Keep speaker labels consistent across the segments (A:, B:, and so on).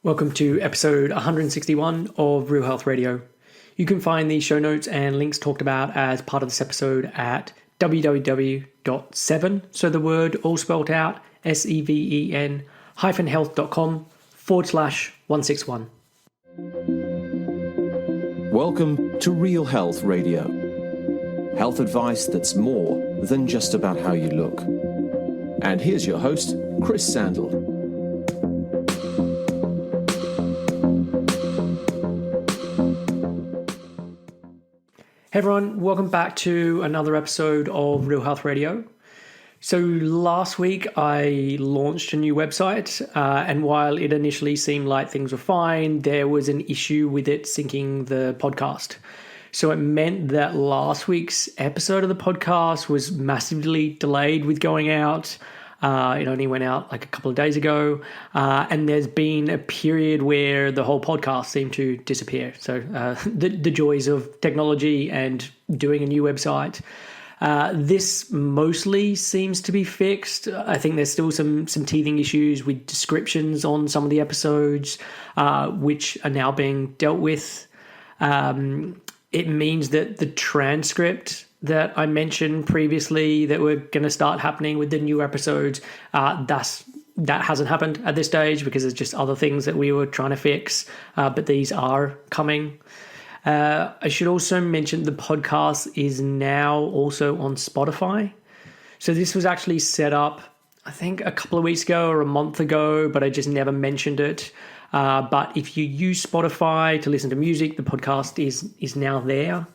A: Welcome to episode 161 of Real Health Radio. You can find the show notes and links talked about as part of this episode at www.7, so the word all spelled out, SEVEN health.com/161.
B: Welcome to Real Health Radio. Health advice that's more than just about how you look. And here's your host, Chris Sandel.
A: Hey everyone, welcome back to another episode of Real Health Radio. So last week I launched a new website, and while it initially seemed like things were fine, there was an issue with it syncing the podcast. So it meant that last week's episode of the podcast was massively delayed with going out. It only went out like a couple of days ago, and there's been a period where the whole podcast seemed to disappear. So the joys of technology and doing a new website. This mostly seems to be fixed. I think there's still some teething issues with descriptions on some of the episodes, which are now being dealt with. It means that the transcript that I mentioned previously that we're going to start happening with the new episodes, that hasn't happened at this stage because there's just other things that we were trying to fix, but these are coming. I should also mention the podcast is now also on Spotify. So this was actually set up, I think, a couple of weeks ago or a month ago, but I just never mentioned it. But if you use Spotify to listen to music, the podcast is now there.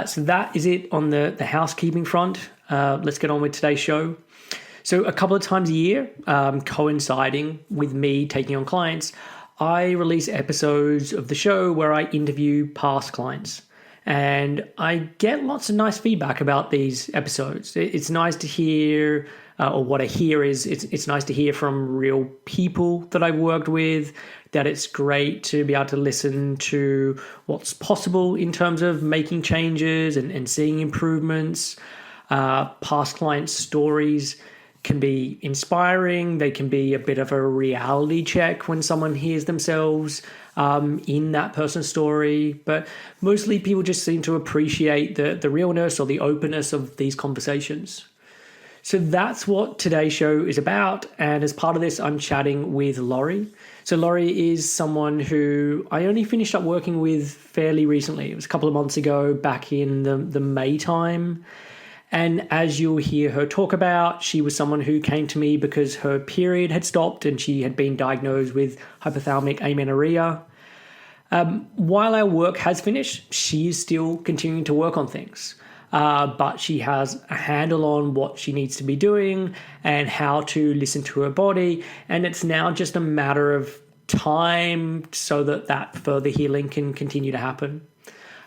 A: So that is it on the housekeeping front. Let's get on with today's show. So a couple of times a year, coinciding with me taking on clients, I release episodes of the show where I interview past clients. And I get lots of nice feedback about these episodes. It's nice to hear, or what I hear is it's nice to hear from real people that I've worked with, that it's great to be able to listen to what's possible in terms of making changes and seeing improvements. Past client stories can be inspiring. They can be a bit of a reality check when someone hears themselves in that person's story. But mostly people just seem to appreciate the realness or the openness of these conversations. So that's what today's show is about. And as part of this, I'm chatting with Lauri. So Lauri is someone who I only finished up working with fairly recently. It was a couple of months ago, back in the May time. And as you'll hear her talk about, she was someone who came to me because her period had stopped and she had been diagnosed with hypothalamic amenorrhea. While our work has finished, she is still continuing to work on things. But she has a handle on what she needs to be doing and how to listen to her body. And it's now just a matter of time so that further healing can continue to happen.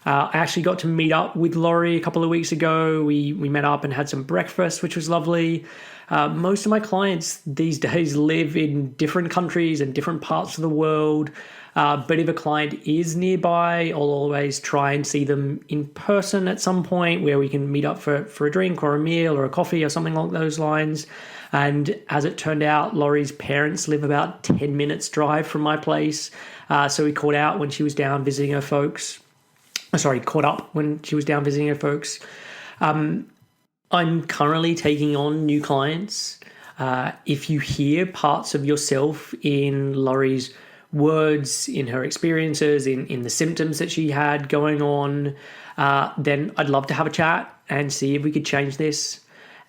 A: I actually got to meet up with Lauri a couple of weeks ago. We met up and had some breakfast, which was lovely. Most of my clients these days live in different countries and different parts of the world. But if a client is nearby, I'll always try and see them in person at some point where we can meet up for a drink or a meal or a coffee or something along those lines. And as it turned out, Lauri's parents live about 10 minutes drive from my place. So we caught out when she was down visiting her folks. Caught up when she was down visiting her folks. I'm currently taking on new clients. If you hear parts of yourself in Lauri's words, in her experiences, in the symptoms that she had going on, then I'd love to have a chat and see if we could change this.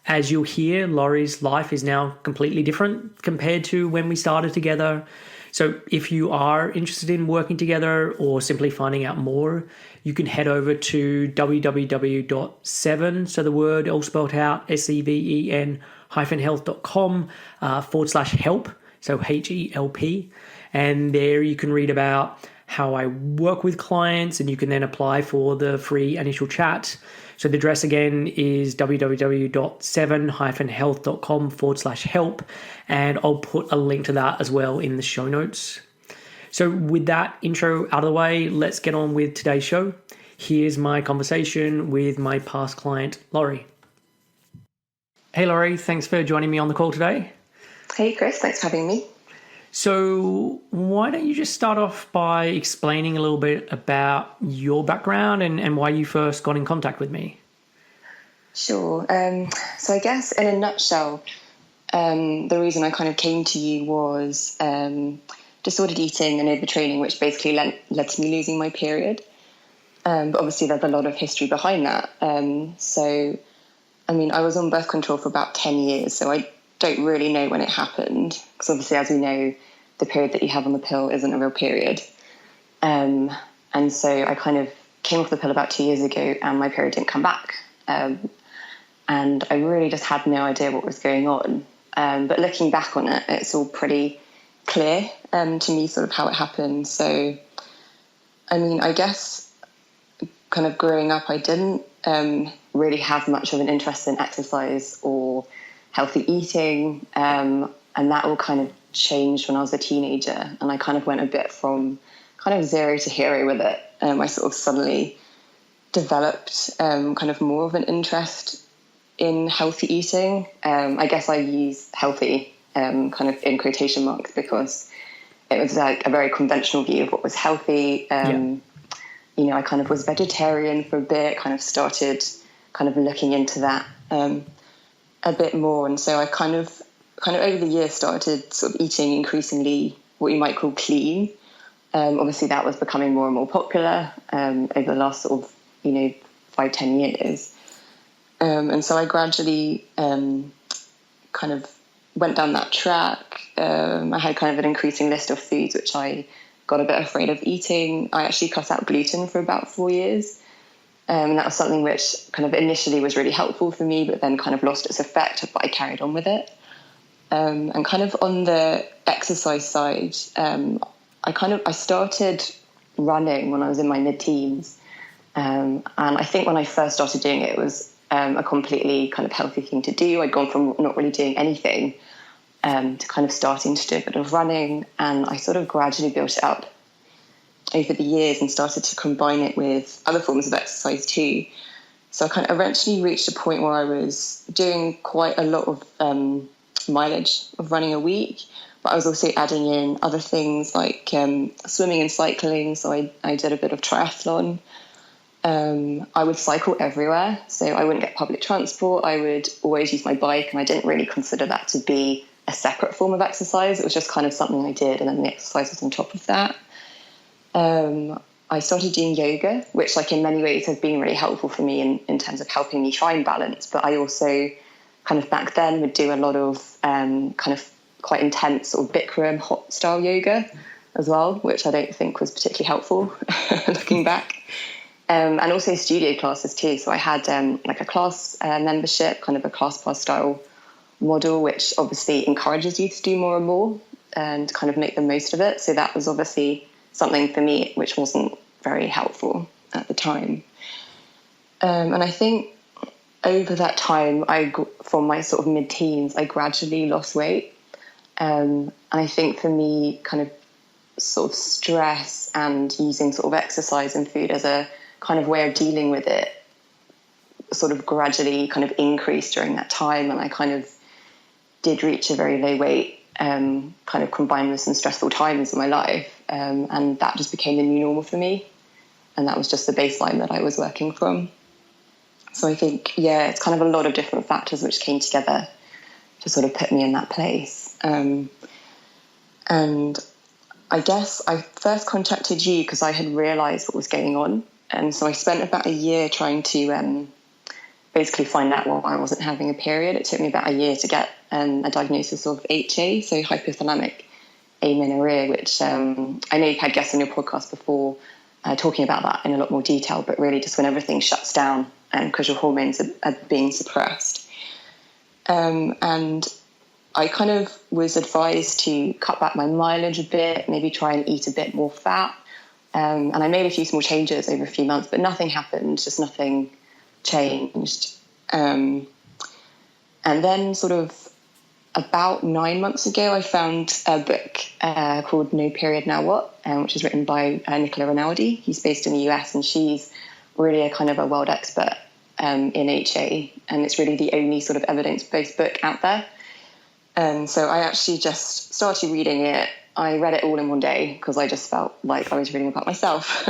A: As you'll hear, Lauri's life is now completely different compared to when we started together. So if you are interested in working together or simply finding out more, you can head over to www.7, so the word all spelled out, SEVEN health.com /help, so HELP. And there you can read about how I work with clients, and you can then apply for the free initial chat. So the address again is www.7-health.com /help. And I'll put a link to that as well in the show notes. So with that intro out of the way, let's get on with today's show. Here's my conversation with my past client, Lauri. Hey, Lauri, thanks for joining me on the call today.
C: Hey, Chris, thanks for having me.
A: So why don't you just start off by explaining a little bit about your background and why you first got in contact with me?
C: Sure. So I guess in a nutshell, the reason I kind of came to you was disordered eating and overtraining, which basically led to me losing my period. But obviously there's a lot of history behind that. So, I mean, I was on birth control for about 10 years, so I don't really know when it happened. Because obviously, as we know, the period that you have on the pill isn't a real period. And so I kind of came off the pill about 2 years ago and my period didn't come back. And I really just had no idea what was going on. But looking back on it, it's all pretty clear to me sort of how it happened. So, I mean, I guess kind of growing up, I didn't really have much of an interest in exercise or healthy eating. And that all kind of changed when I was a teenager. And I kind of went a bit from kind of zero to hero with it. I sort of suddenly developed kind of more of an interest in healthy eating. I guess I use healthy kind of in quotation marks because it was like a very conventional view of what was healthy. You know, I kind of was vegetarian for a bit, kind of started kind of looking into that a bit more. And so I kind of over the years started sort of eating increasingly what you might call clean. Obviously that was becoming more and more popular over the last sort of, 5-10 years. And so I gradually kind of went down that track. I had kind of an increasing list of foods which I got a bit afraid of eating. I actually cut out gluten for about 4 years. And that was something which kind of initially was really helpful for me, but then kind of lost its effect, but I carried on with it. And kind of on the exercise side, I started running when I was in my mid-teens. And I think when I first started doing it, it was a completely kind of healthy thing to do. I'd gone from not really doing anything to kind of starting to do a bit of running. And I sort of gradually built it up over the years and started to combine it with other forms of exercise too. So I kind of eventually reached a point where I was doing quite a lot of mileage of running a week, but I was also adding in other things like swimming and cycling. So I did a bit of triathlon. I would cycle everywhere, so I wouldn't get public transport. I would always use my bike, and I didn't really consider that to be a separate form of exercise. It was just kind of something I did, and then the exercise was on top of that. I started doing yoga, which like in many ways has been really helpful for me in terms of helping me find balance. But I also kind of back then would do a lot of kind of quite intense sort of Bikram hot style yoga as well, which I don't think was particularly helpful looking back. And also studio classes too. So I had like a class membership, kind of a class pass style model, which obviously encourages you to do more and more and kind of make the most of it. So that was obviously something for me which wasn't very helpful at the time. And I think over that time, from my sort of mid-teens, I gradually lost weight. And I think for me, kind of sort of stress and using sort of exercise and food as a kind of way of dealing with it sort of gradually kind of increased during that time. And I kind of did reach a very low weight, kind of combined with some stressful times in my life. And that just became the new normal for me. And that was just the baseline that I was working from. So I think, yeah, it's kind of a lot of different factors which came together to sort of put me in that place. And I guess I first contacted you because I had realised what was going on. And so I spent about a year trying to basically find out why I wasn't having a period. It took me about a year to get a diagnosis of HA, so hypothalamic amenorrhea, which I know you've had guests on your podcast before talking about that in a lot more detail, but really just when everything shuts down because your hormones are being suppressed. And I kind of was advised to cut back my mileage a bit, maybe try and eat a bit more fat. And I made a few small changes over a few months, but nothing happened, just nothing changed. And then sort of about 9 months ago, I found a book called No Period Now What, which is written by Nicola Rinaldi. He's based in the US, and she's really a kind of a world expert in HA, and it's really the only sort of evidence-based book out there. And so I actually just started reading it, I read it all in one day because I just felt like I was reading about myself.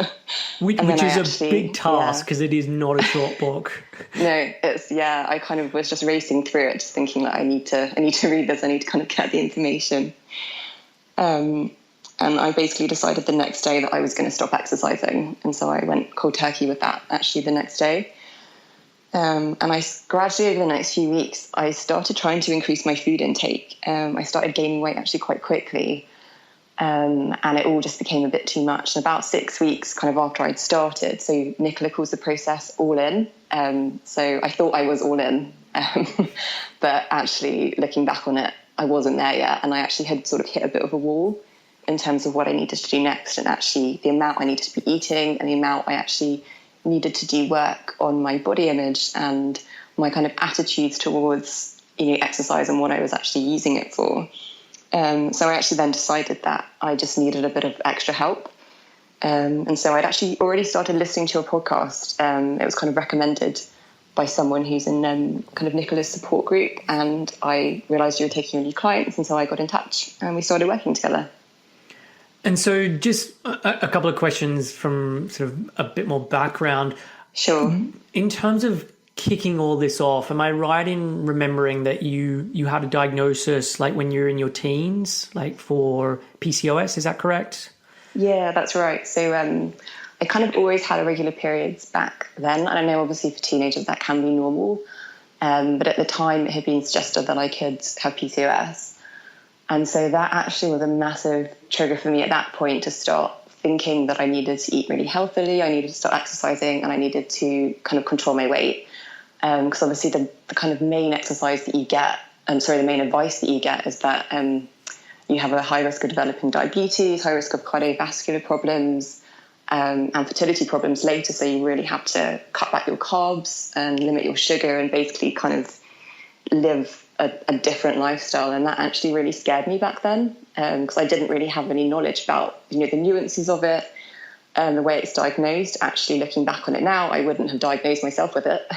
A: Which is a big task because it is not a short book.
C: No, I kind of was just racing through it, just thinking that I need to read this. I need to kind of get the information. And I basically decided the next day that I was going to stop exercising. And so I went cold turkey with that actually the next day. And I gradually over the next few weeks, I started trying to increase my food intake. I started gaining weight actually quite quickly. And it all just became a bit too much. And about 6 weeks kind of after I'd started, so Nicola calls the process all in. So I thought I was all in. But actually looking back on it, I wasn't there yet. And I actually had sort of hit a bit of a wall in terms of what I needed to do next, and actually the amount I needed to be eating and the amount I actually needed to do work on my body image and my kind of attitudes towards, exercise and what I was actually using it for. So I actually then decided that I just needed a bit of extra help. And so I'd actually already started listening to a podcast. It was kind of recommended by someone who's in kind of Nicola's support group. And I realised you were taking on new clients. And so I got in touch and we started working together.
A: And so just a couple of questions from sort of a bit more background.
C: Sure.
A: In terms of kicking all this off, am I right in remembering that you had a diagnosis like when you were in your teens, like for PCOS? Is that correct?
C: Yeah, that's right. So I kind of always had irregular periods back then. And I know obviously for teenagers that can be normal. But at the time it had been suggested that I could have PCOS. And so that actually was a massive trigger for me at that point to start thinking that I needed to eat really healthily, I needed to start exercising, and I needed to kind of control my weight. Because obviously the kind of main exercise that you get, the main advice that you get is that you have a high risk of developing diabetes, high risk of cardiovascular problems, and fertility problems later. So you really have to cut back your carbs and limit your sugar and basically kind of live a different lifestyle. And that actually really scared me back then because I didn't really have any knowledge about the nuances of it and the way it's diagnosed. Actually looking back on it now, I wouldn't have diagnosed myself with it.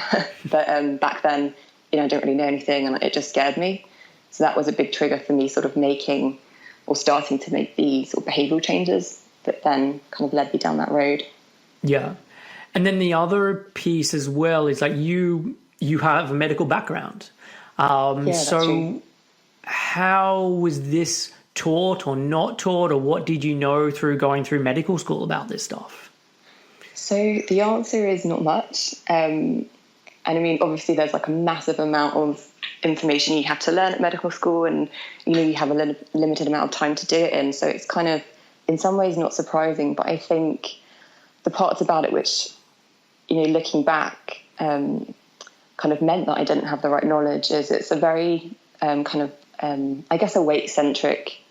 C: But back then, I don't really know anything and it just scared me. So that was a big trigger for me sort of making or starting to make these sort of behavioural changes that then kind of led me down that road.
A: Yeah. And then the other piece as well is like you have a medical background. So true. How was this taught or not taught, or what did you know through going through medical school about this stuff?
C: So the answer is not much. And I mean, obviously there's like a massive amount of information you have to learn at medical school and, you have a limited amount of time to do it in. So it's kind of, in some ways, not surprising. But I think the parts about it which, looking back, kind of meant that I didn't have the right knowledge is it's a very I guess a weight-centric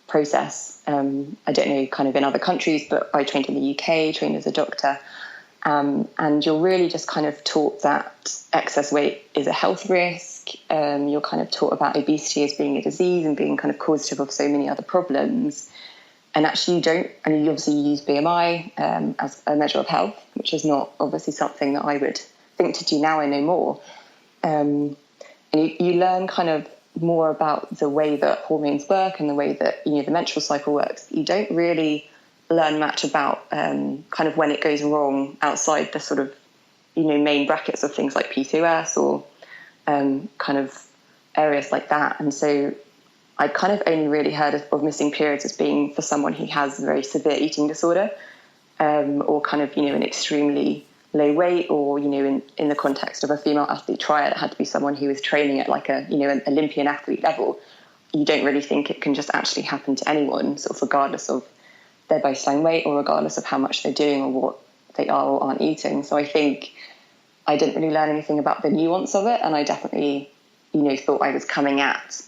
C: process. I don't know kind of in other countries, but I trained in the UK, trained as a doctor. And you're really just kind of taught that excess weight is a health risk. You're kind of taught about obesity as being a disease and being kind of causative of so many other problems. And actually you obviously use BMI as a measure of health, which is not obviously something that I would think to do now. I know more. And you learn kind of more about the way that hormones work and the way that, the menstrual cycle works. You don't really learn much about kind of when it goes wrong outside the sort of, main brackets of things like PCOS or kind of areas like that. And so I kind of only really heard of missing periods as being for someone who has a very severe eating disorder or kind of, an extremely low weight or, in the context of a female athlete triad, it had to be someone who was training at like an Olympian athlete level. You don't really think it can just actually happen to anyone, sort of regardless of their baseline weight or regardless of how much they're doing or what they are or aren't eating. So I think I didn't really learn anything about the nuance of it. And I definitely, thought I was coming at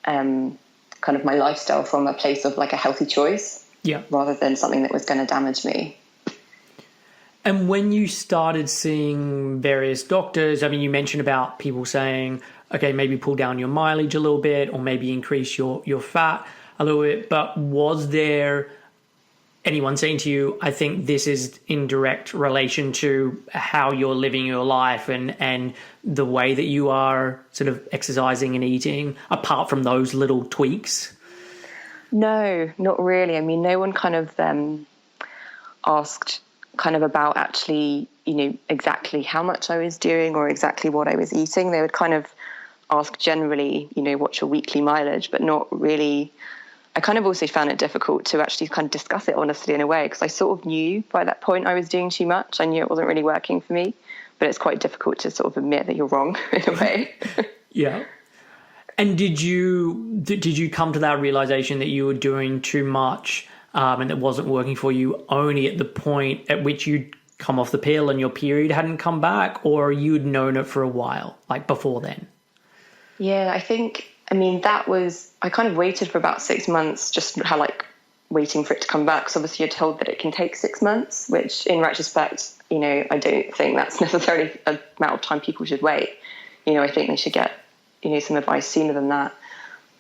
C: kind of my lifestyle from a place of like a healthy choice rather than something that was going to damage me.
A: And when you started seeing various doctors, I mean, you mentioned about people saying, okay, maybe pull down your mileage a little bit or maybe increase your fat a little bit. But was there anyone saying to you, I think this is in direct relation to how you're living your life and the way that you are sort of exercising and eating, apart from those little tweaks?
C: No, not really. I mean, no one kind of asked kind of about actually, exactly how much I was doing or exactly what I was eating. They would kind of ask generally, what's your weekly mileage, but not really. I kind of also found it difficult to actually kind of discuss it honestly in a way, because I sort of knew by that point I was doing too much. I knew it wasn't really working for me, but it's quite difficult to sort of admit that you're wrong in a way.
A: Yeah. And did you come to that realization that you were doing too much and it wasn't working for you only at the point at which you'd come off the pill and your period hadn't come back, or you'd known it for a while, like before then?
C: Yeah, I kind of waited for about 6 months, just waiting for it to come back. Because obviously you're told that it can take 6 months, which in retrospect, I don't think that's necessarily an amount of time people should wait. I think they should get, some advice sooner than that.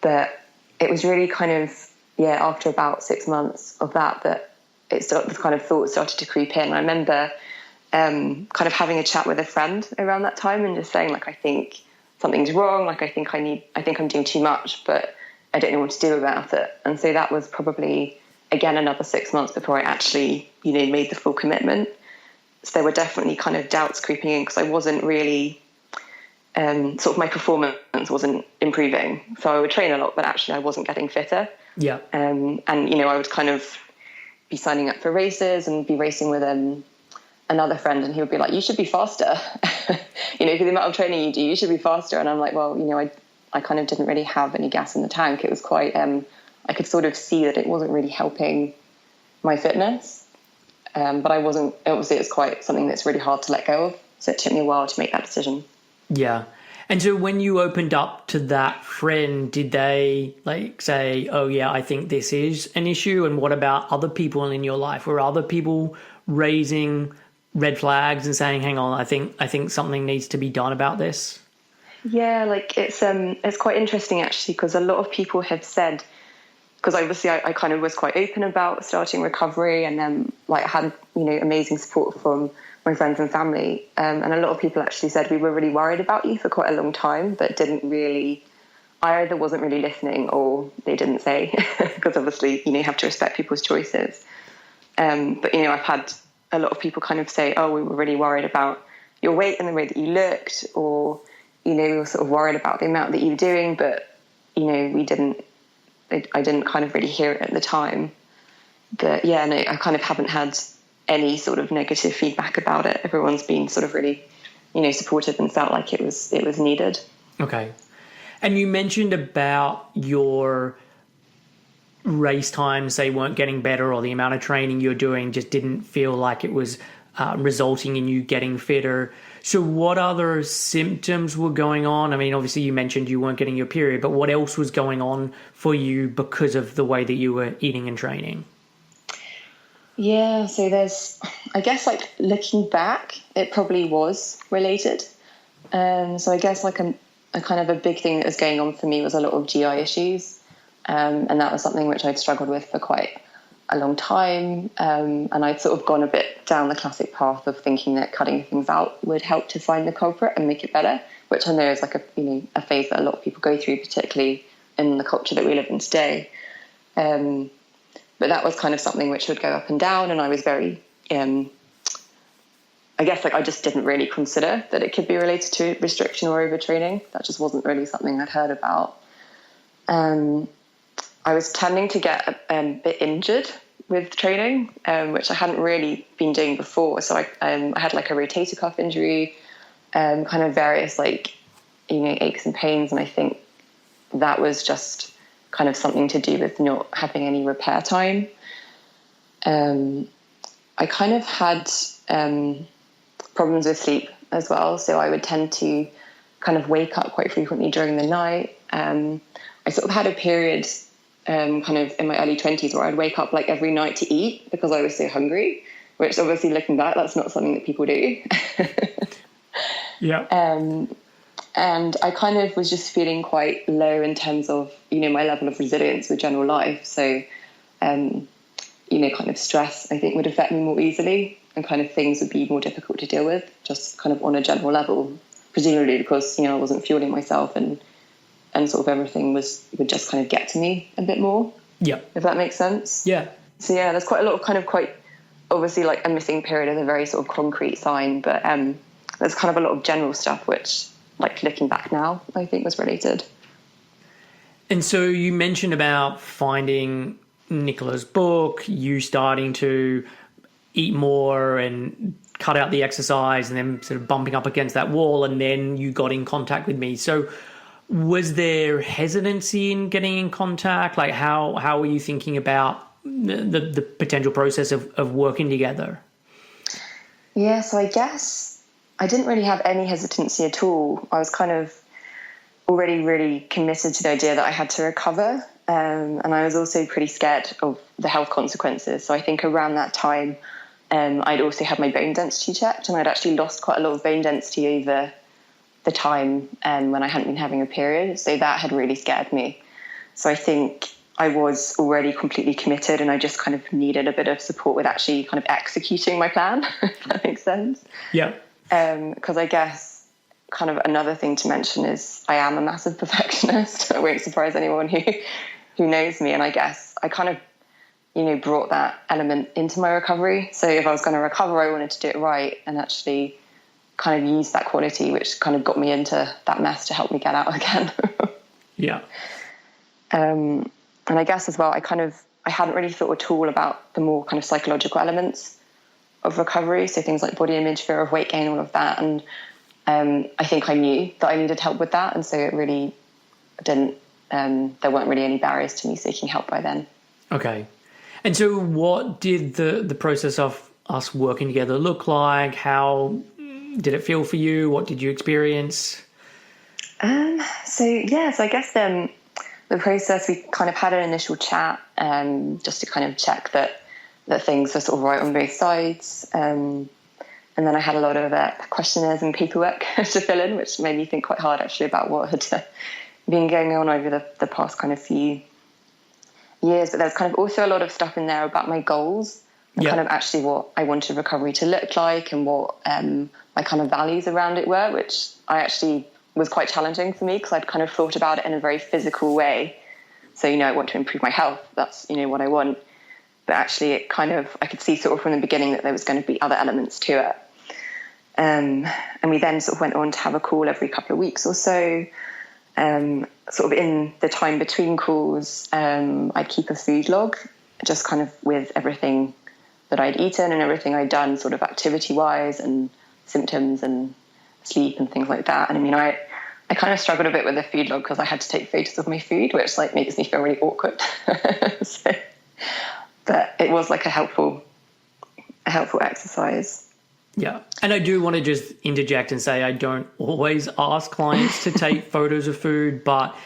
C: But it was really kind of, after about 6 months of that the kind of thoughts started to creep in. I remember kind of having a chat with a friend around that time and just saying, I think something's wrong. I think I'm doing too much, but I don't know what to do about it. And so that was probably, again, another 6 months before I actually, made the full commitment. So there were definitely kind of doubts creeping in, because I wasn't really, sort of my performance wasn't improving. So I would train a lot, but actually I wasn't getting fitter.
A: Yeah.
C: And, I would kind of be signing up for races and be racing with another friend, and he would be like, you should be faster. For the amount of training you do, you should be faster. And I'm like, well, I kind of didn't really have any gas in the tank. It was quite, I could sort of see that it wasn't really helping my fitness. But obviously it was quite something that's really hard to let go of. So it took me a while to make that decision.
A: Yeah. And so when you opened up to that friend, did they say, oh yeah, I think this is an issue? And what about other people in your life? Were other people raising red flags and saying, hang on, I think something needs to be done about this?
C: Yeah, it's quite interesting actually, because a lot of people have said, because obviously I kind of was quite open about starting recovery, and then I had amazing support from my friends and family, and a lot of people actually said, we were really worried about you for quite a long time, but didn't really, I either wasn't really listening or they didn't say, because obviously you have to respect people's choices. But I've had a lot of people kind of say, oh, we were really worried about your weight and the way that you looked, or we were sort of worried about the amount that you were doing, but I didn't kind of really hear it at the time. But yeah, no, I kind of haven't had any sort of negative feedback about it. Everyone's been sort of really, supportive and felt like it was needed.
A: Okay. And you mentioned about your race times, they weren't getting better, or the amount of training you're doing just didn't feel like it was resulting in you getting fitter. So what other symptoms were going on? I mean, obviously you mentioned you weren't getting your period, but what else was going on for you because of the way that you were eating and training?
C: Yeah, so I guess looking back, it probably was related. So I guess a kind of a big thing that was going on for me was a lot of GI issues. And that was something which I'd struggled with for quite a long time. And I'd sort of gone a bit down the classic path of thinking that cutting things out would help to find the culprit and make it better, which I know is a phase that a lot of people go through, particularly in the culture that we live in today. But that was kind of something which would go up and down. And I was very, I guess I just didn't really consider that it could be related to restriction or overtraining. That just wasn't really something I'd heard about. I was tending to get a bit injured with training, which I hadn't really been doing before. So I had a rotator cuff injury, kind of various aches and pains. And I think that was just kind of something to do with not having any repair time. I kind of had problems with sleep as well. So I would tend to kind of wake up quite frequently during the night. I sort of had a period kind of in my early 20s where I'd wake up every night to eat because I was so hungry, which obviously looking back, that's not something that people do.
A: Yeah.
C: And I kind of was just feeling quite low in terms of, my level of resilience with general life. So, kind of stress, I think, would affect me more easily, and kind of things would be more difficult to deal with, just kind of on a general level, presumably because, I wasn't fueling myself and sort of everything would just kind of get to me a bit more.
A: Yeah.
C: if that makes sense.
A: Yeah.
C: So yeah, there's quite a lot of kind of quite obviously like a missing period is a very sort of concrete sign, but there's kind of a lot of general stuff which, like looking back now, I think was related.
A: And so you mentioned about finding Nicola's book, you starting to eat more and cut out the exercise and then sort of bumping up against that wall, and then you got in contact with me. So was there hesitancy in getting in contact? Like how were you thinking about the potential process of working together?
C: Yeah, so I guess I didn't really have any hesitancy at all. I was kind of already really committed to the idea that I had to recover. And I was also pretty scared of the health consequences. So I think around that time, I'd also had my bone density checked, and I'd actually lost quite a lot of bone density over the time when I hadn't been having a period. So that had really scared me. So I think I was already completely committed, and I just kind of needed a bit of support with actually kind of executing my plan, if that makes sense.
A: Yeah.
C: Because I guess kind of another thing to mention is I am a massive perfectionist. I won't surprise anyone who knows me. And I guess I kind of, brought that element into my recovery. So if I was going to recover, I wanted to do it right and actually kind of use that quality, which kind of got me into that mess to help me get out again.
A: Yeah.
C: And I guess as well, I hadn't really thought at all about the more kind of psychological elements of recovery. So things like body image, fear of weight gain, all of that. And I think I knew that I needed help with that. And so it really didn't, there weren't really any barriers to me seeking help by then.
A: Okay. And so what did the process of us working together look like? How did it feel for you? What did you experience?
C: So I guess the process, we kind of had an initial chat just to kind of check that things were sort of right on both sides. And then I had a lot of questionnaires and paperwork to fill in, which made me think quite hard actually about what had been going on over the past kind of few years. But there's kind of also a lot of stuff in there about my goals and kind of actually what I wanted recovery to look like and what my kind of values around it were, which I actually was quite challenging for me because I'd kind of thought about it in a very physical way. So, I want to improve my health. That's, what I want. But actually it kind of, I could see sort of from the beginning that there was going to be other elements to it. And we then sort of went on to have a call every couple of weeks or so. Sort of in the time between calls, I'd keep a food log, just kind of with everything that I'd eaten and everything I'd done sort of activity-wise and symptoms and sleep and things like that. And I mean, I kind of struggled a bit with the food log because I had to take photos of my food, which like makes me feel really awkward. But it was like a helpful exercise.
A: Yeah. And I do want to just interject and say I don't always ask clients to take photos of food, but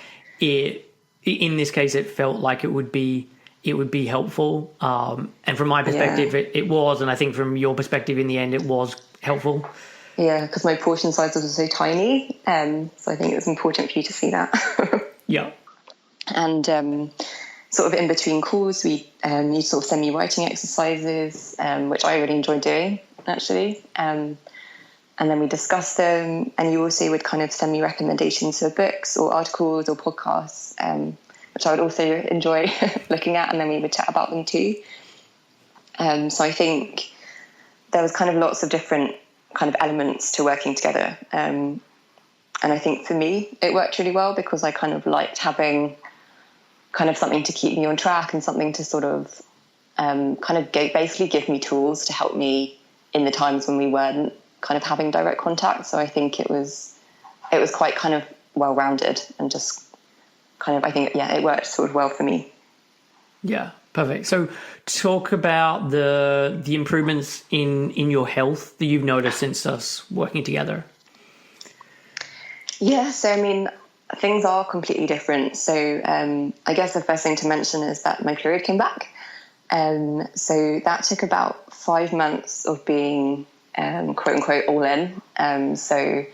A: in this case, it felt like it would be helpful. And from my perspective, it was. And I think from your perspective in the end, it was helpful.
C: Yeah, because my portion sizes were so tiny. So I think it was important for you to see that.
A: Yeah.
C: And sort of in between calls, you sort of send me writing exercises, which I really enjoyed doing, actually. And then we discussed them, and you also would kind of send me recommendations for books or articles or podcasts, which I would also enjoy looking at, and then we would chat about them too. So I think there was kind of lots of different kind of elements to working together. And I think for me, it worked really well because I kind of liked having kind of something to keep me on track and something to sort of basically give me tools to help me in the times when we weren't kind of having direct contact. So I think it was quite kind of well-rounded and just kind of, I think, it worked sort of well for me. Yeah.
A: Perfect. So talk about the improvements in your health that you've noticed since us working together.
C: Yeah. So, I mean, things are completely different. So I guess the first thing to mention is that my period came back. So that took about 5 months of being quote unquote all in. So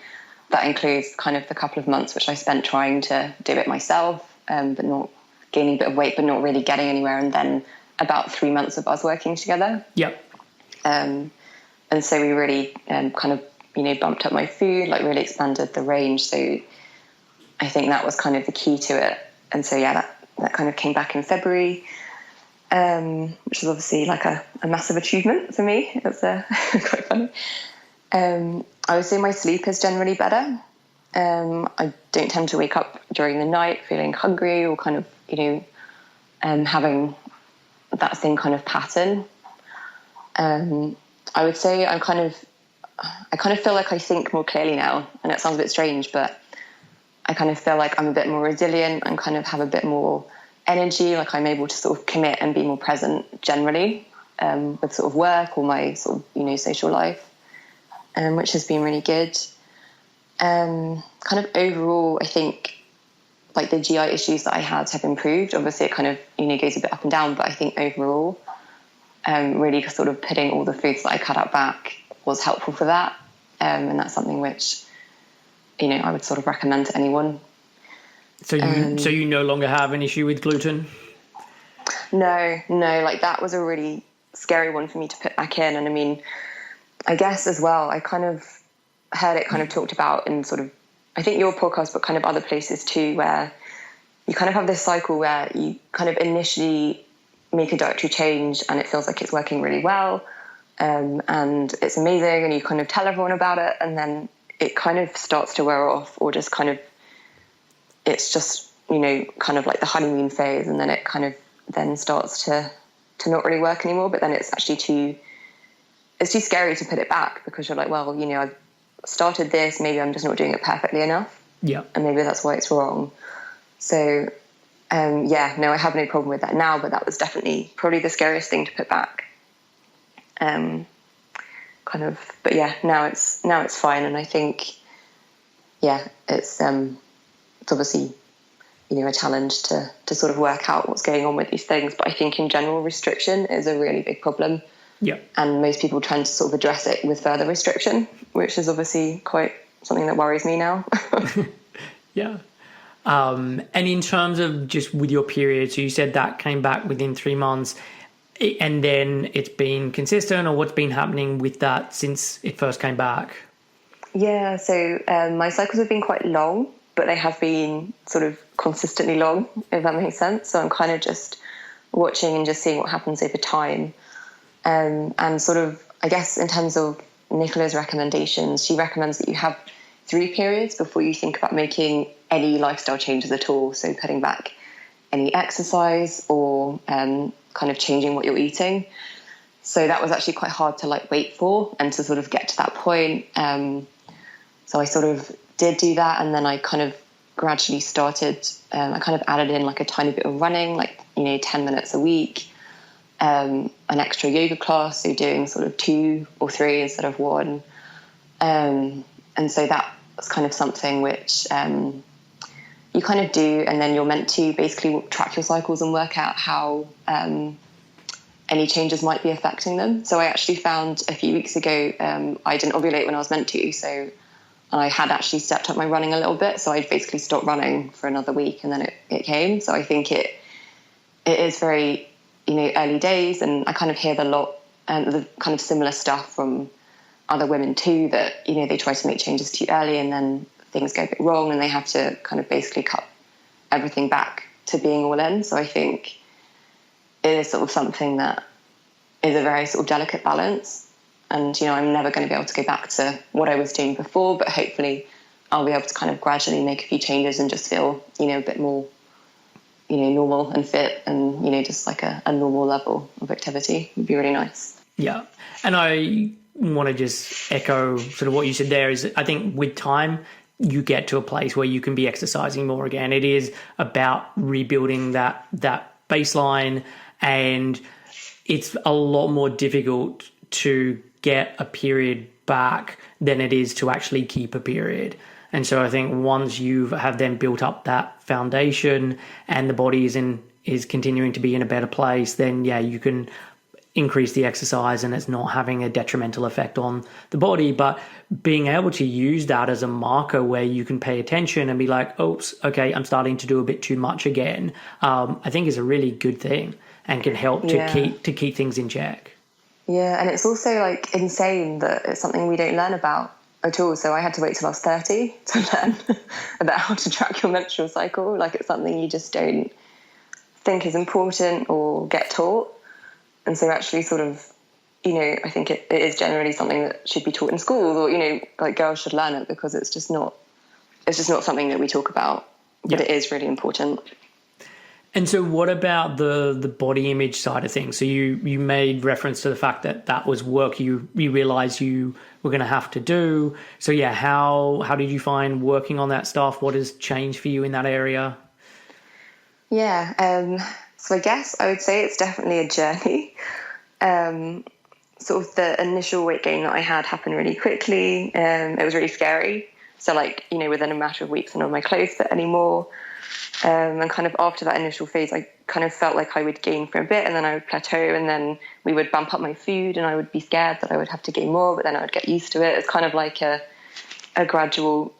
C: that includes kind of the couple of months which I spent trying to do it myself, but not gaining a bit of weight, but not really getting anywhere. And then about 3 months of us working together.
A: Yep.
C: And so we really kind of, bumped up my food, like really expanded the range. So I think that was kind of the key to it. And so, that that kind of came back in February, which is obviously like a massive achievement for me. It's quite funny. I would say my sleep is generally better. I don't tend to wake up during the night feeling hungry or kind of, having that same kind of pattern. I would say I kind of feel like I think more clearly now, and it sounds a bit strange, but I kind of feel like I'm a bit more resilient and kind of have a bit more energy, like I'm able to sort of commit and be more present generally with sort of work or my sort of, social life, which has been really good. Kind of overall, I think like the GI issues that I had have improved. Obviously it kind of, goes a bit up and down, but I think overall, really sort of putting all the foods that I cut out back was helpful for that. And that's something which, I would sort of recommend to anyone.
A: So you no longer have an issue with gluten?
C: No, like that was a really scary one for me to put back in. And I mean, I guess as well, I kind of heard it kind of talked about in sort of, I think your podcast, but kind of other places too, where you kind of have this cycle where you kind of initially make a dietary change and it feels like it's working really well, and it's amazing, and you kind of tell everyone about it, and then it kind of starts to wear off, or just kind of, it's just, kind of like the honeymoon phase, and then it kind of then starts to not really work anymore. But then it's actually too scary to put it back, because you're like, well, I've started this, maybe I'm just not doing it perfectly enough.
A: Yeah.
C: And maybe that's why it's wrong. So, I have no problem with that now, but that was definitely probably the scariest thing to put back. But yeah, now it's fine. And I think, it's obviously, a challenge to sort of work out what's going on with these things. But I think in general, restriction is a really big problem.
A: Yeah. And
C: most people tend to sort of address it with further restriction, which is obviously quite something that worries me now.
A: Yeah. And in terms of just with your period, so you said that came back within 3 months, and then it's been consistent, or what's been happening with that since it first came back?
C: Yeah, so my cycles have been quite long, but they have been sort of consistently long, if that makes sense. So I'm kind of just watching and just seeing what happens over time. And sort of, I guess, in terms of Nicola's recommendations, she recommends that you have 3 periods before you think about making any lifestyle changes at all. So putting back any exercise or kind of changing what you're eating. So that was actually quite hard to wait for and to sort of get to that point. So I sort of did do that, and then I kind of gradually started, I kind of added in a tiny bit of running, 10 minutes a week. An extra yoga class, so doing sort of 2 or 3 instead of 1. And so that was kind of something which you kind of do, and then you're meant to basically track your cycles and work out how any changes might be affecting them. So I actually found a few weeks ago, I didn't ovulate when I was meant to, so I had actually stepped up my running a little bit, so I basically stopped running for another week, and then it came. So I think it is very, early days, and I kind of hear the kind of similar stuff from other women too, that, they try to make changes too early and then things go a bit wrong and they have to kind of basically cut everything back to being all in. So I think it is sort of something that is a very sort of delicate balance. And, I'm never going to be able to go back to what I was doing before, but hopefully I'll be able to kind of gradually make a few changes and just feel, a bit more, normal and fit, and, just a normal level of activity would be really nice.
A: Yeah. And I want to just echo sort of what you said there is, I think with time, you get to a place where you can be exercising more again. It is about rebuilding that baseline, and it's a lot more difficult to get a period back than it is to actually keep a period. And so I think once you have then built up that foundation and the body is continuing to be in a better place, then you can increase the exercise and it's not having a detrimental effect on the body. But being able to use that as a marker where you can pay attention and be like, oops, okay, I'm starting to do a bit too much again, I think is a really good thing and can help to keep things in check.
C: Yeah, and it's also insane that it's something we don't learn about at all. So I had to wait till I was 30 to learn about how to track your menstrual cycle. It's something you just don't think is important or get taught. And so actually sort of, I think it is generally something that should be taught in schools, or, like girls should learn it, because it's just not something that we talk about, but it is really important.
A: And so what about the body image side of things? So you made reference to the fact that was work you realized you were going to have to do. So yeah, how did you find working on that stuff? What has changed for you in that area?
C: Yeah. So I guess I would say it's definitely a journey. Sort of the initial weight gain that I had happened really quickly. It was really scary. So like, within a matter of weeks, none of my clothes fit anymore. And kind of after that initial phase, I kind of felt like I would gain for a bit, and then I would plateau, and then we would bump up my food, and I would be scared that I would have to gain more, but then I would get used to it. It's kind of like a gradual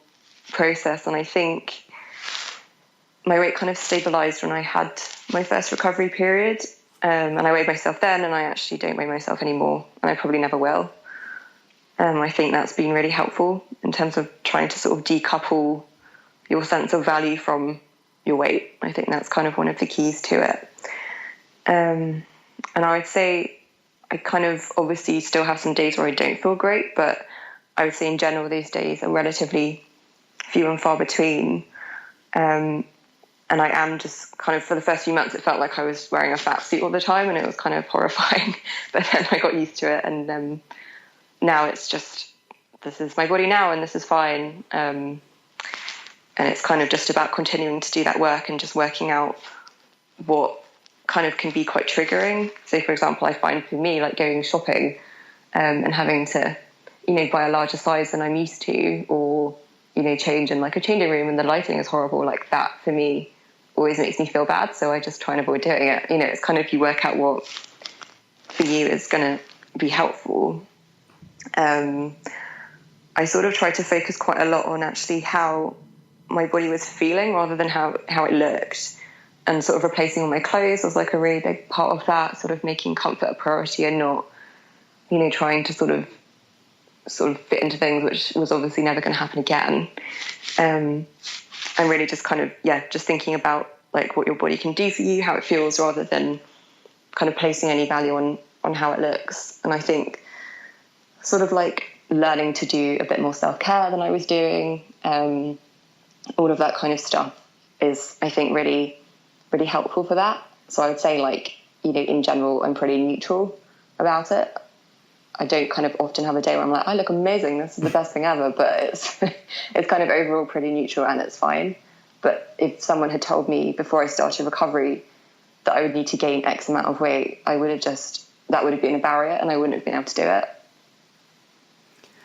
C: process. And I think my weight kind of stabilized when I had my first recovery period. And I weighed myself then, and I actually don't weigh myself anymore, and I probably never will. I think that's been really helpful in terms of trying to sort of decouple your sense of value from your weight. I think that's kind of one of the keys to it. And I would say I kind of obviously still have some days where I don't feel great, but I would say in general these days are relatively few and far between. And I am just kind of, for the first few months, it felt like I was wearing a fat suit all the time, and it was kind of horrifying. But then I got used to it, and now it's just, this is my body now, and this is fine. And it's kind of just about continuing to do that work and just working out what kind of can be quite triggering. So, for example, I find for me, like going shopping and having to, buy a larger size than I'm used to, or, change in like a changing room and the lighting is horrible, like that for me always makes me feel bad. So I just try and avoid doing it. It's kind of, you work out what for you is going to be helpful. I sort of try to focus quite a lot on actually how my body was feeling rather than how it looked, and sort of replacing all my clothes was like a really big part of that, sort of making comfort a priority and not, trying to sort of fit into things, which was obviously never going to happen again. And really just kind of, just thinking about like what your body can do for you, how it feels, rather than kind of placing any value on how it looks. And I think sort of like learning to do a bit more self-care than I was doing, all of that kind of stuff is, I think, really, really helpful for that. So I would say, like, in general, I'm pretty neutral about it. I don't kind of often have a day where I'm like, I look amazing, this is the best thing ever, but it's kind of overall pretty neutral, and it's fine. But if someone had told me before I started recovery that I would need to gain X amount of weight, that would have been a barrier, and I wouldn't have been able to do it.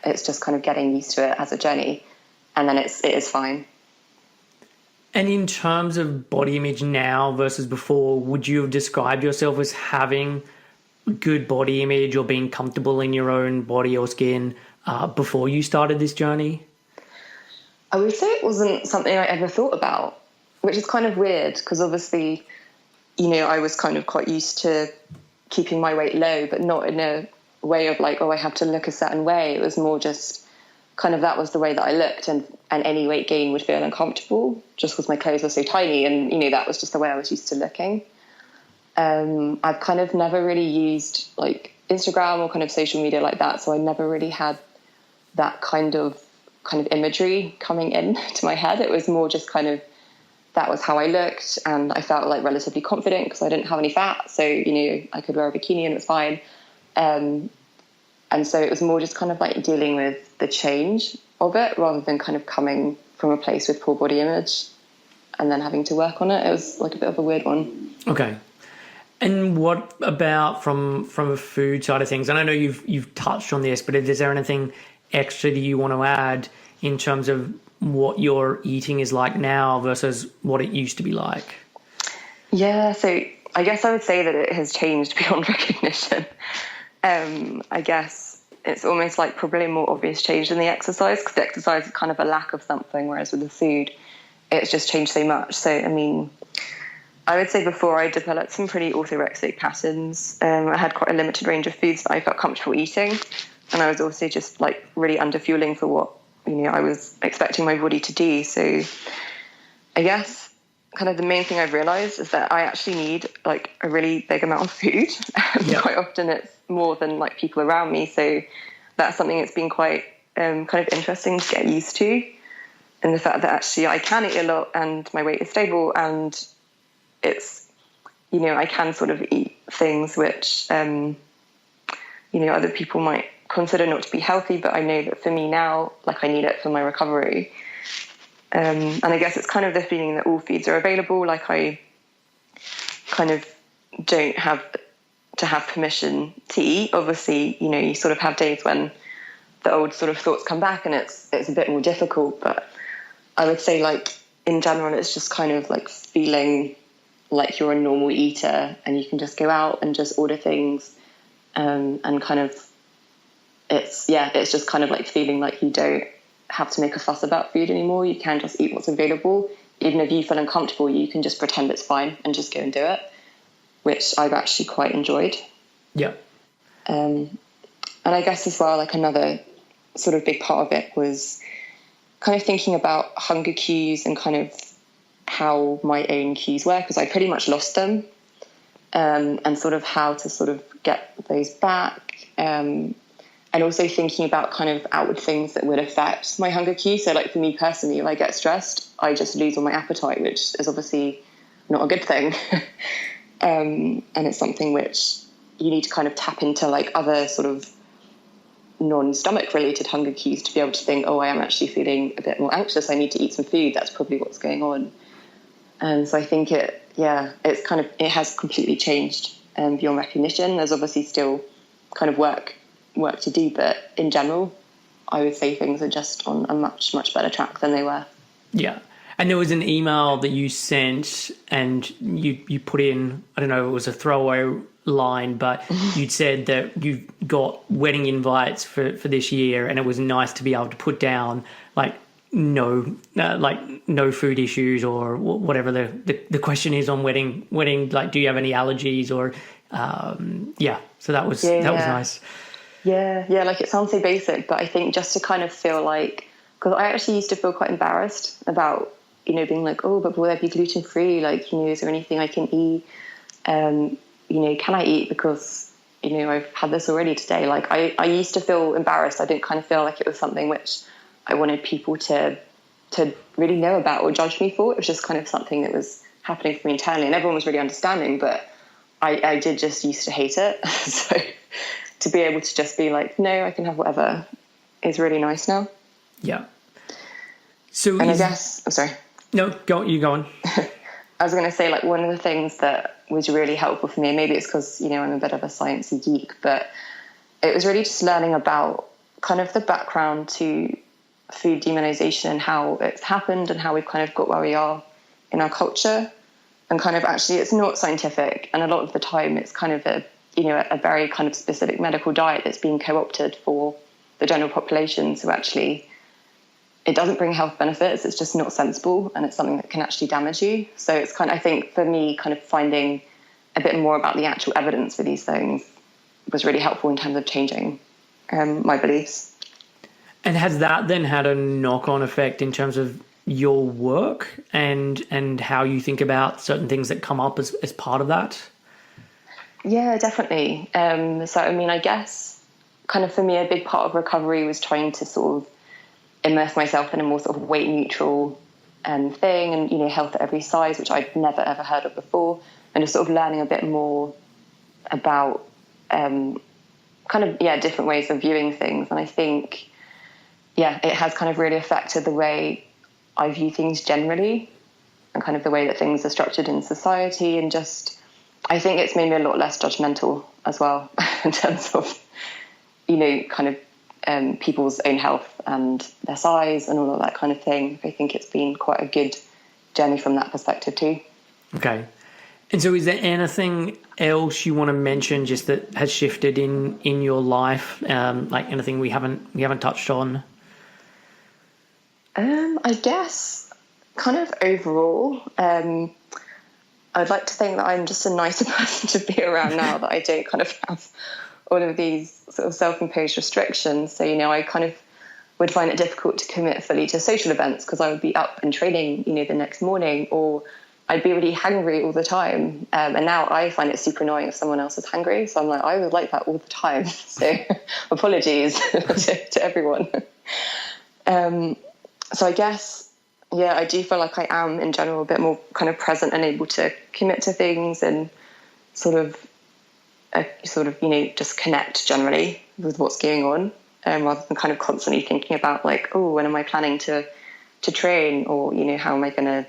C: It's just kind of getting used to it as a journey, and then it is fine.
A: And in terms of body image now versus before, would you have described yourself as having good body image or being comfortable in your own body or skin before you started this journey?
C: I would say it wasn't something I ever thought about, which is kind of weird, because obviously, I was kind of quite used to keeping my weight low, but not in a way of like, oh, I have to look a certain way. It was more just kind of, that was the way that I looked, and any weight gain would feel uncomfortable just because my clothes were so tiny, and that was just the way I was used to looking. I've kind of never really used like Instagram or kind of social media like that, so I never really had that kind of imagery coming in to my head. It was more just kind of, that was how I looked, and I felt like relatively confident because I didn't have any fat, so I could wear a bikini and it was fine. And so it was more just kind of like dealing with the change of it, rather than kind of coming from a place with poor body image and then having to work on it. It was like a bit of a weird one.
A: Okay. And what about from a food side of things? And I know you've touched on this, but is there anything extra that you want to add in terms of what your eating is like now versus what it used to be like?
C: Yeah, so I guess I would say that it has changed beyond recognition. I guess it's almost like probably a more obvious change than the exercise, because the exercise is kind of a lack of something, whereas with the food, it's just changed so much. So, I mean, I would say before I developed some pretty orthorexic patterns. I had quite a limited range of foods that I felt comfortable eating, and I was also just like really underfueling for what I was expecting my body to do. So I guess kind of the main thing I've realized is that I actually need like a really big amount of food. Quite often it's more than like people around me. So that's something that's been quite kind of interesting to get used to. And the fact that actually I can eat a lot and my weight is stable, and it's, you know, I can sort of eat things which, you know, other people might consider not to be healthy, but I know that for me now, like I need it for my recovery. And I guess it's kind of the feeling that all foods are available. Like I kind of don't have to have permission to eat. Obviously, you know, you sort of have days when the old sort of thoughts come back and it's a bit more difficult. But I would say, like, in general, it's just kind of like feeling like you're a normal eater and you can just go out and just order things. And kind of, it's just kind of like feeling like you don't have to make a fuss about food anymore. You can just eat what's available. Even if you feel uncomfortable, you can just pretend it's fine and just go and do it, which I've actually quite enjoyed.
A: Yeah.
C: And I guess as well, like another sort of big part of it was kind of thinking about hunger cues and kind of how my own cues were, because I pretty much lost them, and sort of how to sort of get those back. And also thinking about kind of outward things that would affect my hunger cue. So like for me personally, if I get stressed, I just lose all my appetite, which is obviously not a good thing. And it's something which you need to kind of tap into like other sort of non-stomach related hunger cues to be able to think, oh, I am actually feeling a bit more anxious. I need to eat some food. That's probably what's going on. And so I think it has completely changed beyond recognition. There's obviously still kind of work to do, but in general, I would say things are just on a much, much better track than they were.
A: Yeah. And there was an email that you sent and you put in, I don't know, it was a throwaway line, but you'd said that you've got wedding invites for this year, and it was nice to be able to put down like no food issues or whatever the question is on wedding, like, do you have any allergies or, so that was nice.
C: Yeah, like it sounds so basic, but I think just to kind of feel like, because I actually used to feel quite embarrassed about, you know, being like, oh, but will there be gluten-free? Like, you know, is there anything I can eat? You know, can I eat because, you know, I've had this already today? Like I used to feel embarrassed. I didn't kind of feel like it was something which I wanted people to really know about or judge me for. It was just kind of something that was happening for me internally, and everyone was really understanding, but I did just used to hate it. So to be able to just be like, no, I can have whatever is really nice now.
A: Yeah. So,
C: and I guess, I'm sorry.
A: No, go on.
C: I was going to say, like, one of the things that was really helpful for me, and maybe it's because, you know, I'm a bit of a sciencey geek, but it was really just learning about kind of the background to food demonization and how it's happened and how we've kind of got where we are in our culture. And kind of actually it's not scientific. And a lot of the time it's kind of a very kind of specific medical diet that's being co-opted for the general population. So actually it doesn't bring health benefits. It's just not sensible, and it's something that can actually damage you. So it's kind of, I think for me, kind of finding a bit more about the actual evidence for these things was really helpful in terms of changing my beliefs.
A: And has that then had a knock-on effect in terms of your work and how you think about certain things that come up as part of that?
C: Yeah, definitely. So, I mean, I guess kind of for me, a big part of recovery was trying to sort of immerse myself in a more sort of weight neutral thing, and, you know, health at every size, which I'd never ever heard of before, and just sort of learning a bit more about different ways of viewing things. And I think, it has kind of really affected the way I view things generally, and kind of the way that things are structured in society, and just I think it's made me a lot less judgmental as well in terms of, you know, kind of people's own health and their size and all of that kind of thing. I think it's been quite a good journey from that perspective too.
A: Okay. And so is there anything else you want to mention just that has shifted in your life? Like anything we haven't touched on?
C: I guess kind of overall, I'd like to think that I'm just a nicer person to be around now, that I don't kind of have all of these sort of self-imposed restrictions. So, you know, I kind of would find it difficult to commit fully to social events because I would be up and training, you know, the next morning, or, I'd be really hungry all the time. And now I find it super annoying if someone else is hungry. So I'm like, I was like that all the time. So apologies to everyone. So I guess, yeah, I do feel like I am in general a bit more kind of present and able to commit to things and sort of, just connect generally with what's going on, rather than kind of constantly thinking about like, oh, when am I planning to train, or, how am I going to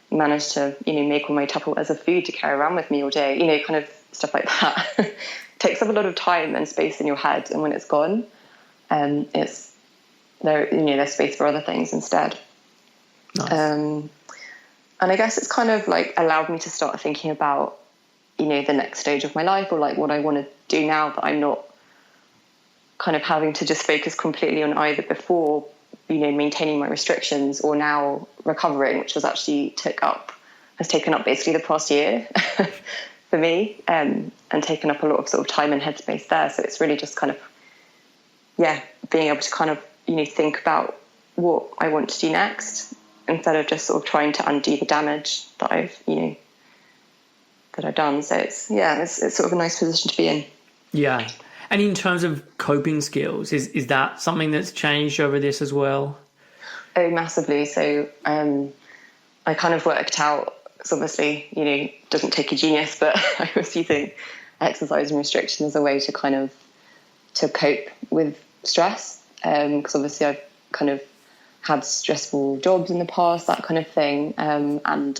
C: manage to, make all my Tupperwares of food to carry around with me all day, kind of stuff like that. Takes up a lot of time and space in your head, and when it's gone, it's there, there's space for other things instead.
A: Nice.
C: And I guess it's kind of like allowed me to start thinking about, the next stage of my life, or like what I want to do now, that I'm not kind of having to just focus completely on either before, maintaining my restrictions, or now recovering, which was actually has taken up basically the past year for me, and taken up a lot of sort of time and headspace there. So it's really just kind of, being able to kind of, think about what I want to do next, instead of just sort of trying to undo the damage that I've done. So it's sort of a nice position to be in.
A: Yeah. And in terms of coping skills, is that something that's changed over this as well?
C: Oh, massively. So I kind of worked out, because obviously, doesn't take a genius, but I was using exercise and restriction as a way to kind of to cope with stress. Because obviously I've kind of had stressful jobs in the past, that kind of thing. And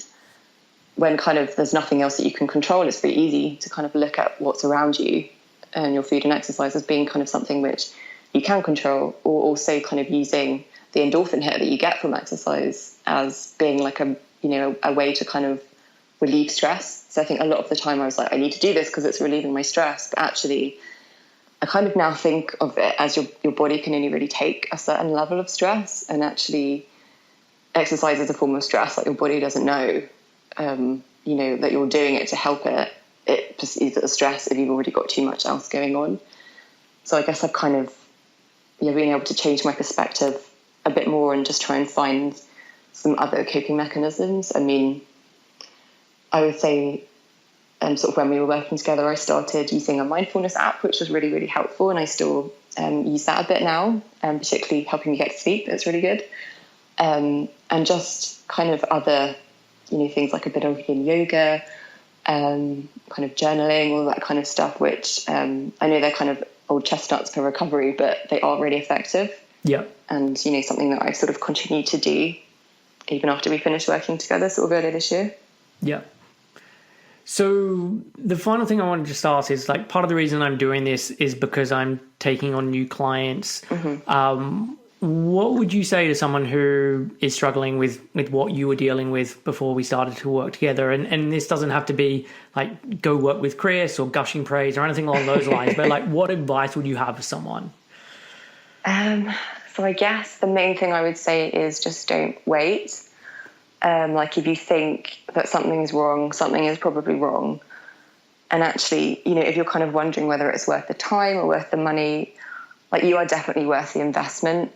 C: when kind of there's nothing else that you can control, it's very easy to kind of look at what's around you and your food and exercise as being kind of something which you can control, or also kind of using the endorphin hit that you get from exercise as being like a way to kind of relieve stress. So I think a lot of the time I was like, I need to do this because it's relieving my stress. But actually, I kind of now think of it as your body can only really take a certain level of stress, and actually exercise is a form of stress. Like, your body doesn't know, that you're doing it to help it. It perceives it as stress if you've already got too much else going on. So I guess I've kind of being able to change my perspective a bit more and just try and find some other coping mechanisms. I mean, I would say sort of when we were working together, I started using a mindfulness app, which was really, really helpful. And I still use that a bit now, particularly helping me get to sleep. It's really good. And just kind of other, things like a bit of yoga, kind of journaling, all that kind of stuff, which I know they're kind of old chestnuts for recovery, but they are really effective.
A: Yeah.
C: And, something that I've sort of continued to do even after we finished working together sort of earlier this year.
A: Yeah. So the final thing I wanted to just ask is, like, part of the reason I'm doing this is because I'm taking on new clients. Mm-hmm. What would you say to someone who is struggling with what you were dealing with before we started to work together? And this doesn't have to be like go work with Chris or gushing praise or anything along those lines, but like, what advice would you have for someone?
C: So I guess the main thing I would say is just don't wait. Like, if you think that something's wrong, something is probably wrong. And actually, if you're kind of wondering whether it's worth the time or worth the money, like, you are definitely worth the investment.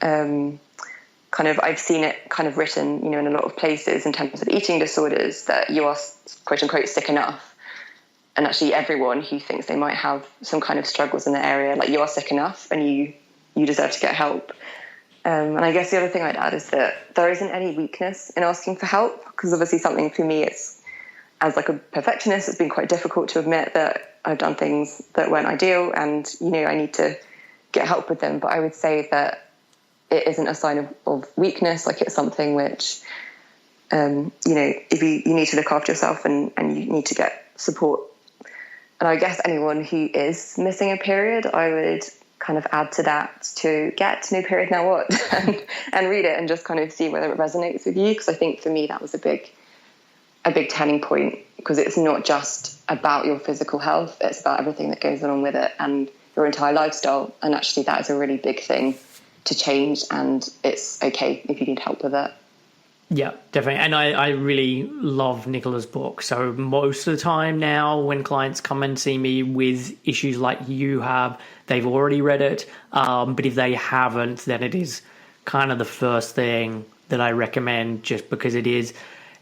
C: I've seen it kind of written, in a lot of places in terms of eating disorders, that you are, quote unquote, sick enough. And actually everyone who thinks they might have some kind of struggles in the area, like, you are sick enough and you deserve to get help. And I guess the other thing I'd add is that there isn't any weakness in asking for help, because obviously something for me, it's, as like a perfectionist, it's been quite difficult to admit that I've done things that weren't ideal, and, I need to get help with them. But I would say that it isn't a sign of weakness. Like, it's something which, if you need to look after yourself and you need to get support. And I guess anyone who is missing a period, I would kind of add to that to get no period now what and read it and just kind of see whether it resonates with you. Because I think for me that was a big turning point, because it's not just about your physical health, it's about everything that goes along with it and your entire lifestyle. And actually that is a really big thing to change, and it's okay if you need help with it.
A: Yeah, definitely. And I really love Nicola's book. So most of the time now when clients come and see me with issues like you have, they've already read it. But if they haven't, then it is kind of the first thing that I recommend, just because it is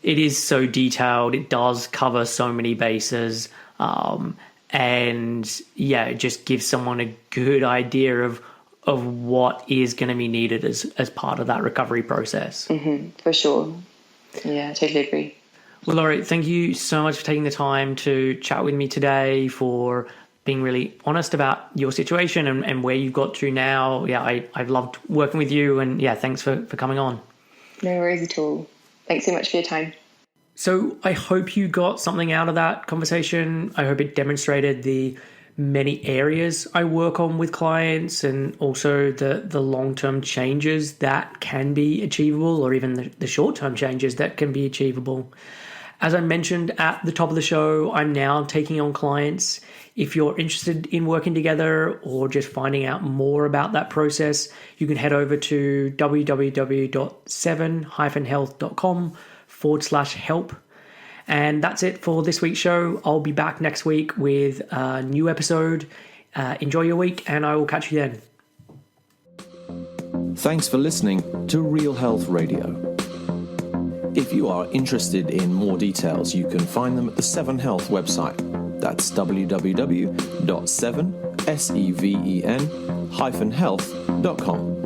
A: it is so detailed. It does cover so many bases. And yeah, it just gives someone a good idea of what is going to be needed as part of that recovery process.
C: For sure. Yeah, I totally agree.
A: Well, Lauri, thank you so much for taking the time to chat with me today, for being really honest about your situation and where you've got to now. Yeah, I've loved working with you, and yeah, thanks for coming on.
C: No worries at all. Thanks so much for your time.
A: So I hope you got something out of that conversation. I hope it demonstrated the many areas I work on with clients, and also the long-term changes that can be achievable, or even the short-term changes that can be achievable. As I mentioned at the top of the show, I'm now taking on clients. If you're interested in working together or just finding out more about that process, you can head over to www.7-health.com/help. And that's it for this week's show. I'll be back next week with a new episode. Enjoy your week, and I will catch you then.
B: Thanks for listening to Real Health Radio. If you are interested in more details, you can find them at the 7 Health website. That's www.7-health.com.